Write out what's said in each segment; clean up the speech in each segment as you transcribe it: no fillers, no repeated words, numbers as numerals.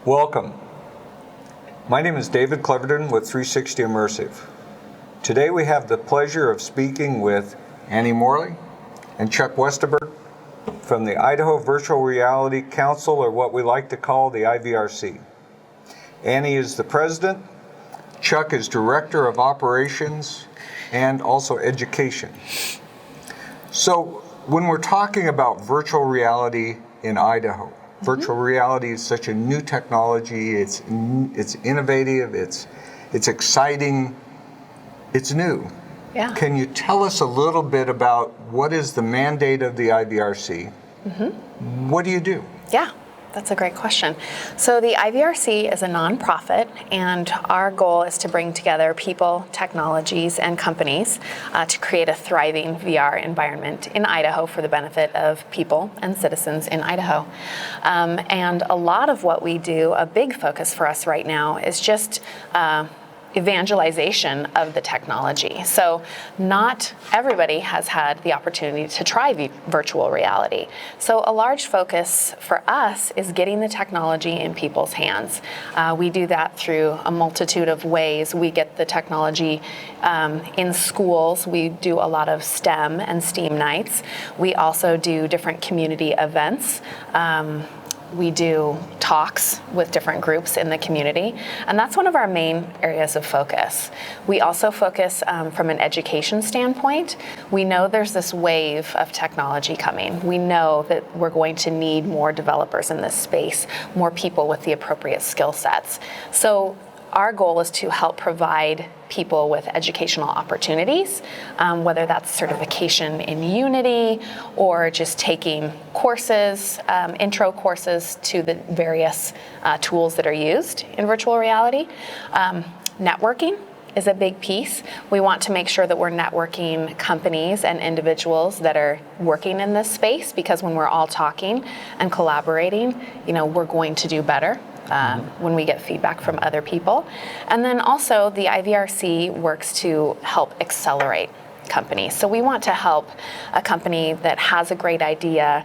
Welcome. My name is David Cleverton with 360 Immersive. Today we have the pleasure of speaking with Annie Morley and Chuck Westerberg from the Idaho Virtual Reality Council, or what we like to call the IVRC. Annie is the president, Chuck is director of operations and also education. So when we're talking about virtual reality in Idaho, virtual reality is such a new technology. It's innovative. It's exciting. It's new. Yeah. Can you tell us a little bit about what is the mandate of the IVRC? What do you do? Yeah, that's a great question. So the IVRC is a nonprofit, and our goal is to bring together people, technologies, and companies to create a thriving VR environment in Idaho for the benefit of people and citizens in Idaho. And a lot of what we do, a big focus for us right now, is just evangelization of the technology. So not everybody has had the opportunity to try virtual reality. So a large focus for us is getting the technology in people's hands. We do that through a multitude of ways. We get the technology in schools. We do a lot of STEM and STEAM nights. We also do different community events. We do talks with different groups in the community, and that's one of our main areas of focus. We also focus from an education standpoint. We know there's this wave of technology coming. We know that we're going to need more developers in this space, more people with the appropriate skill sets. So our goal is to help provide people with educational opportunities, whether that's certification in Unity or just taking courses, intro courses to the various tools that are used in virtual reality. Networking is a big piece. We want to make sure that we're networking companies and individuals that are working in this space, because when we're all talking and collaborating, we're going to do better. When we get feedback from other people. And then also the IVRC works to help accelerate companies. So we want to help a company that has a great idea,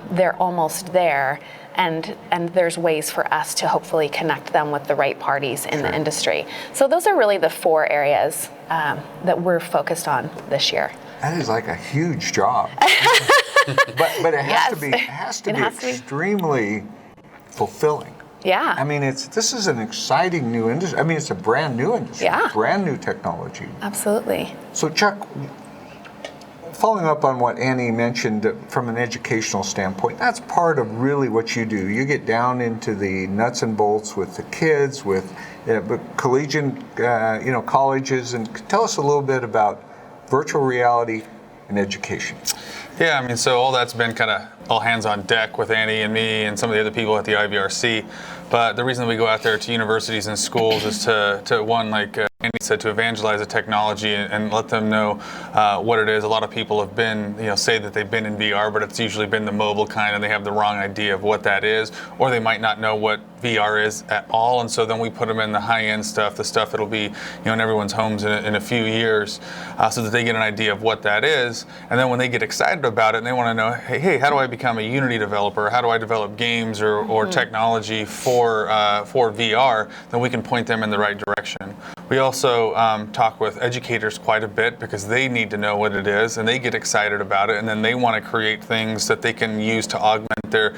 they're almost there, and there's ways for us to hopefully connect them with the right parties in the industry. So those are really the four areas that we're focused on this year. That is like a huge job. but it has to be extremely fulfilling. Yeah. I mean, this is an exciting new industry. I mean, it's a brand new industry, brand new technology. Absolutely. So Chuck, following up on what Annie mentioned from an educational standpoint, that's part of really what you do. You get down into the nuts and bolts with the kids, with collegiate, colleges, and tell us a little bit about virtual reality and education. Yeah, I mean, so all that's been kind of all hands on deck with Annie and me and some of the other people at the IVRC. But the reason we go out there to universities and schools is to one, like Andy said, to evangelize the technology and let them know what it is. A lot of people have been, say that they've been in VR, but it's usually been the mobile kind, and they have the wrong idea of what that is, or they might not know what VR is at all. And so then we put them in the high-end stuff, the stuff that'll be, in everyone's homes in a few years, so that they get an idea of what that is. And then when they get excited about it and they want to know, hey, how do I become a Unity developer? How do I develop games or technology for VR? Then we can point them in the right direction. We also talk with educators quite a bit, because they need to know what it is and they get excited about it, and then they want to create things that they can use to augment their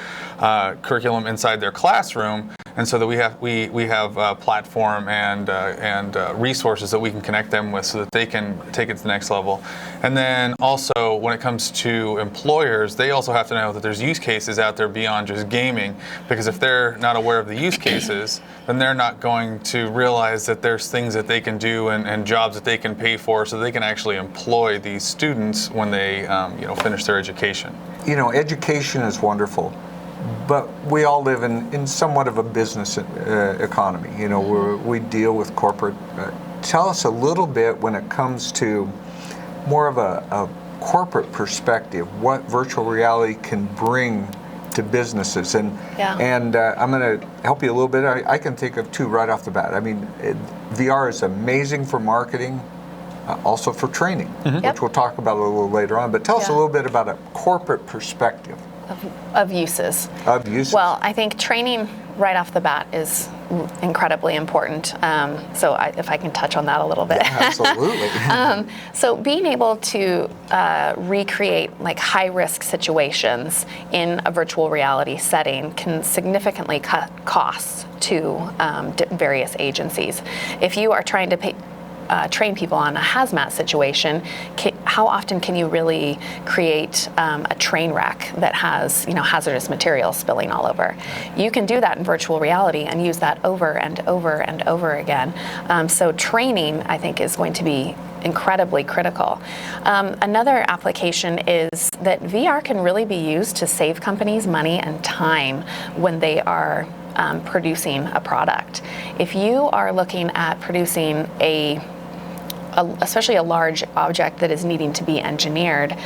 curriculum inside their classroom. And so that we have a platform and resources that we can connect them with, so that they can take it to the next level. And then also, when it comes to employers, they also have to know that there's use cases out there beyond just gaming, because if they're not aware of the use cases, then they're not going to realize that there's things that they can do and jobs that they can pay for, so they can actually employ these students when they finish their education. Education is wonderful, but we all live in somewhat of a business economy. We deal with corporate. Tell us a little bit, when it comes to more of a corporate perspective, what virtual reality can bring to businesses. And I'm going to help you a little bit. I can think of two right off the bat. I mean, VR is amazing for marketing, also for training, which we'll talk about a little later on. But tell us a little bit about a corporate perspective. Of uses. Of uses. Well, I think training right off the bat is incredibly important. So if I can touch on that a little bit. Absolutely. So being able to recreate like high-risk situations in a virtual reality setting can significantly cut costs to various agencies. If you are trying to train people on a hazmat situation, how often can you really create a train wreck that has hazardous materials spilling all over? You can do that in virtual reality and use that over and over and over again. So training, I think, is going to be incredibly critical. Another application is that VR can really be used to save companies money and time when they are producing a product. If you are looking at producing especially a large object that is needing to be engineered,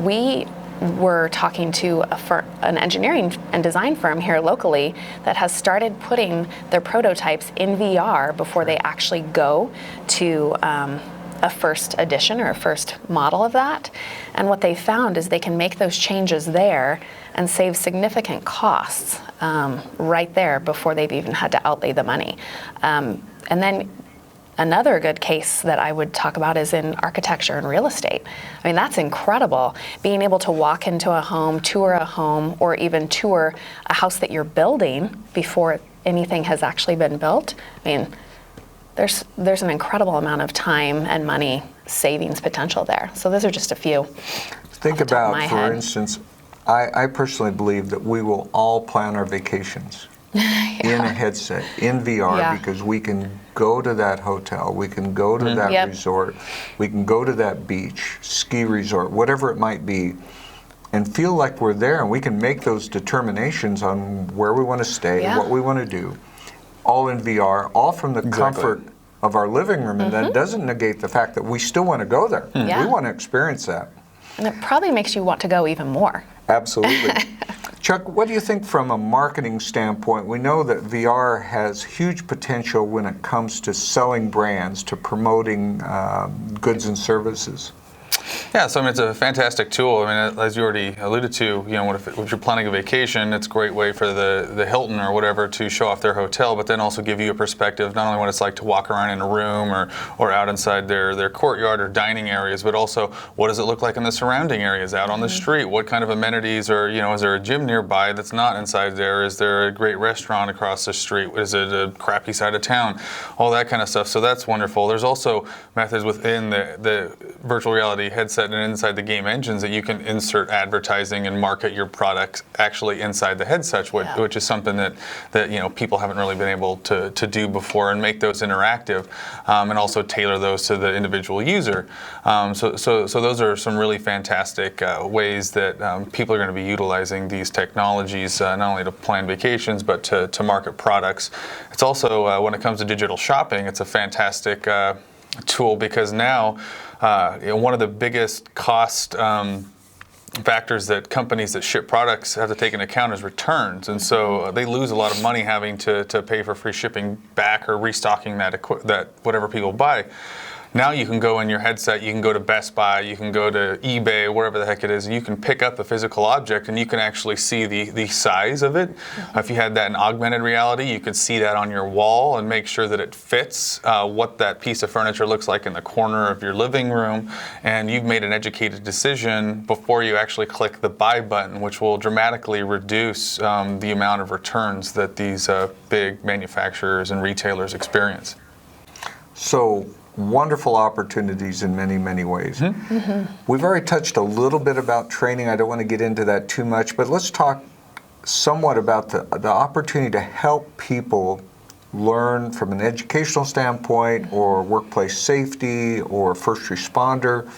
we were talking to an engineering and design firm here locally that has started putting their prototypes in VR before they actually go to a first edition or a first model of that. And what they found is they can make those changes there and save significant costs right there before they've even had to outlay the money. And then another good case that I would talk about is in architecture and real estate. I mean, that's incredible. Being able to walk into a home, or even tour a house that you're building before anything has actually been built. I mean, there's an incredible amount of time and money savings potential there. So those are just a few. Think about, for instance, I personally believe that we will all plan our vacations in a headset, in VR, because we can go to that hotel, we can go to that resort, we can go to that beach, ski resort, whatever it might be, and feel like we're there, and we can make those determinations on where we want to stay, what we want to do, all in VR, all from the comfort of our living room, and that doesn't negate the fact that we still want to go there. We want to experience that. And it probably makes you want to go even more. Absolutely. Chuck, what do you think from a marketing standpoint? We know that VR has huge potential when it comes to selling brands, to promoting goods and services. Yeah, so I mean, it's a fantastic tool. I mean, as you already alluded to, if you're planning a vacation, it's a great way for the Hilton or whatever to show off their hotel, but then also give you a perspective, not only what it's like to walk around in a room or out inside their courtyard or dining areas, but also what does it look like in the surrounding areas, out on the street? What kind of amenities, or is there a gym nearby that's not inside there? Is there a great restaurant across the street? Is it a crappy side of town? All that kind of stuff. So that's wonderful. There's also methods within the virtual reality headset and inside the game engines that you can insert advertising and market your products actually inside the headset, which is something that people haven't really been able to do before, and make those interactive, and also tailor those to the individual user. So those are some really fantastic ways that people are going to be utilizing these technologies, not only to plan vacations but to market products. It's also, when it comes to digital shopping, it's a fantastic tool, because now one of the biggest cost factors that companies that ship products have to take into account is returns, and so they lose a lot of money having to pay for free shipping back or restocking that whatever people buy. Now you can go in your headset, you can go to Best Buy, you can go to eBay, wherever the heck it is, and you can pick up the physical object and you can actually see the size of it. If you had that in augmented reality, you could see that on your wall and make sure that it fits what that piece of furniture looks like in the corner of your living room, and you've made an educated decision before you actually click the buy button, which will dramatically reduce the amount of returns that these big manufacturers and retailers experience. So, wonderful opportunities in many, many ways. We've already touched a little bit about training. I don't want to get into that too much, but let's talk somewhat about the opportunity to help people learn from an educational standpoint, or workplace safety, or first responder.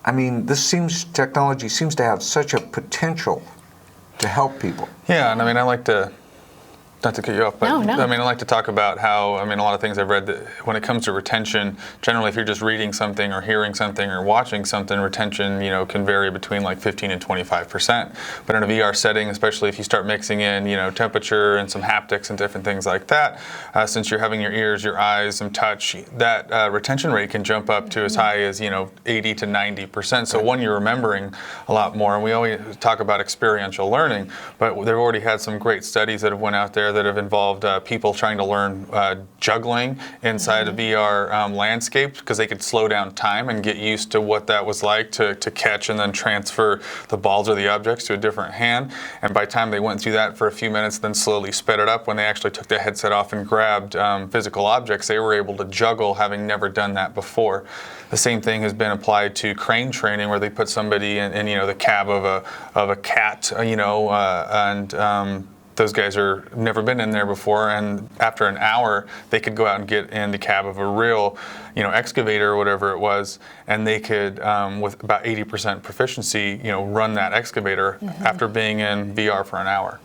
I mean, technology seems to have such a potential to help people. Yeah, and I mean, I like to Not to cut you off, but No. I mean, I like to talk about how, I mean, a lot of things I've read that when it comes to retention, generally if you're just reading something or hearing something or watching something, retention, can vary between like 15 and 25%. But in a VR setting, especially if you start mixing in, temperature and some haptics and different things like that, since you're having your ears, your eyes, some touch, that retention rate can jump up to as high as, 80 to 90%. So one, you're remembering a lot more. And we always talk about experiential learning, but they've already had some great studies that have went out there that have involved people trying to learn juggling inside a VR landscape, because they could slow down time and get used to what that was like to catch and then transfer the balls or the objects to a different hand. And by the time they went through that for a few minutes, then slowly sped it up, when they actually took the headset off and grabbed physical objects, they were able to juggle, having never done that before. The same thing has been applied to crane training, where they put somebody in the cab of a cat, and those guys are never been in there before, and after an hour they could go out and get in the cab of a real excavator or whatever it was, and they could with about 80% proficiency run that excavator after being in VR for an hour.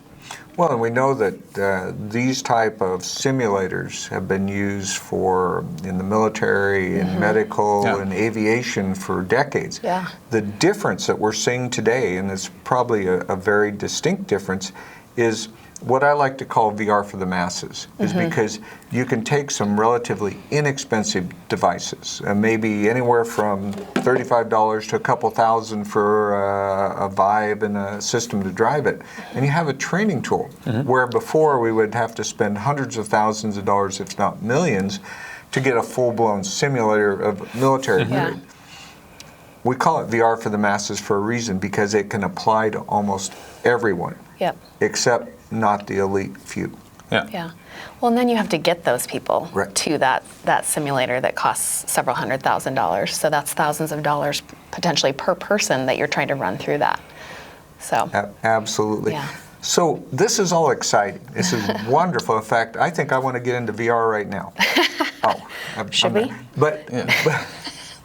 Well, and we know that these type of simulators have been used in the military, in medical, and aviation for decades. Yeah. The difference that we're seeing today, and it's probably a very distinct difference, is what I like to call VR for the masses, is because you can take some relatively inexpensive devices, maybe anywhere from $35 to a couple thousand for a Vive and a system to drive it, and you have a training tool, where before we would have to spend hundreds of thousands of dollars, if not millions, to get a full-blown simulator of military grade. We call it VR for the masses for a reason, because it can apply to almost everyone, except not the elite few. Yeah. Well, and then you have to get those people to that simulator that costs several $100,000. So that's thousands of dollars potentially per person that you're trying to run through that. So Absolutely. Yeah. So this is all exciting. This is wonderful. In fact, I think I want to get into VR right now. Should we? But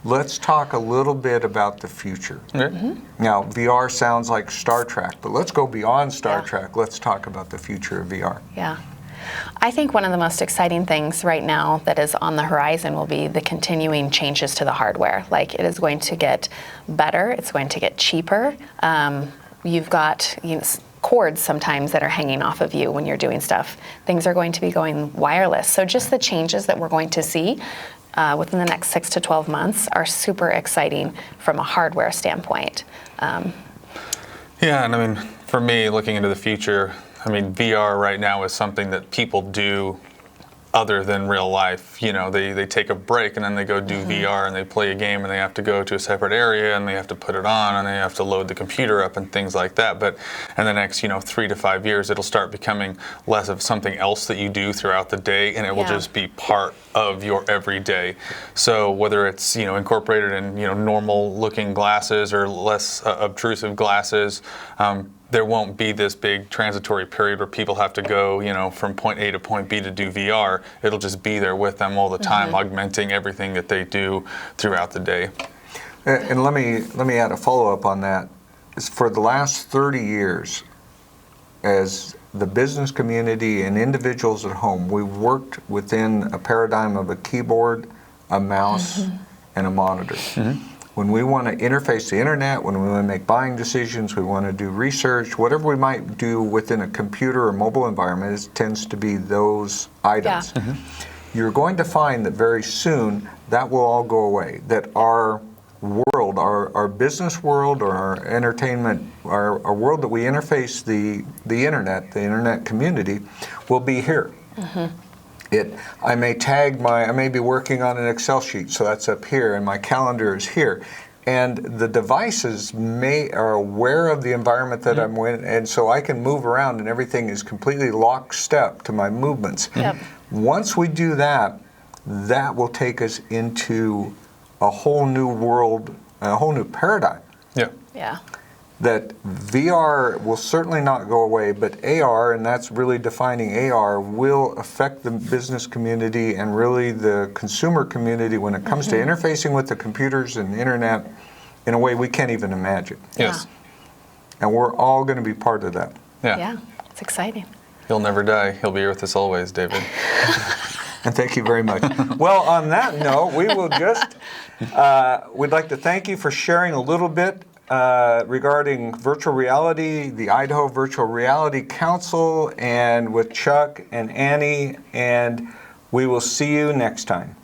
let's talk a little bit about the future. Now, VR sounds like Star Trek, but let's go beyond Star Trek. Let's talk about the future of VR. Yeah. I think one of the most exciting things right now that is on the horizon will be the continuing changes to the hardware. Like, it is going to get better, it's going to get cheaper. You've got cords sometimes that are hanging off of you when you're doing stuff. Things are going to be going wireless. So just the changes that we're going to see within the next 6 to 12 months are super exciting from a hardware standpoint. Yeah, and I mean, for me, looking into the future, I mean, VR right now is something that people do other than real life. They take a break and then they go do VR and they play a game, and they have to go to a separate area and they have to put it on and they have to load the computer up and things like that. But in the next 3 to 5 years, it'll start becoming less of something else that you do throughout the day, and it will just be part of your everyday. So whether it's incorporated in normal looking glasses or less obtrusive glasses, there won't be this big transitory period where people have to go, from point A to point B to do VR. It'll just be there with them all the time, augmenting everything that they do throughout the day. And let me add a follow-up on that. For the last 30 years, as the business community and individuals at home, we've worked within a paradigm of a keyboard, a mouse, and a monitor. When we want to interface the internet, when we want to make buying decisions, we want to do research, whatever we might do within a computer or mobile environment, it tends to be those items. You're going to find that very soon that will all go away, that our world, our business world or our entertainment, our world that we interface the internet community will be here. I may be working on an Excel sheet, so that's up here, and my calendar is here. And the devices are aware of the environment that I'm in, and so I can move around and everything is completely lockstep to my movements. Once we do that, that will take us into a whole new world, a whole new paradigm. That VR will certainly not go away, but AR, and that's really defining AR, will affect the business community and really the consumer community when it comes to interfacing with the computers and the internet in a way we can't even imagine. Yes. And we're all going to be part of that. Yeah, it's exciting. He'll never die. He'll be here with us always, David. And thank you very much. Well, on that note, we will just, we'd like to thank you for sharing a little bit regarding virtual reality, the Idaho Virtual Reality Council, and with Chuck and Annie, and we will see you next time.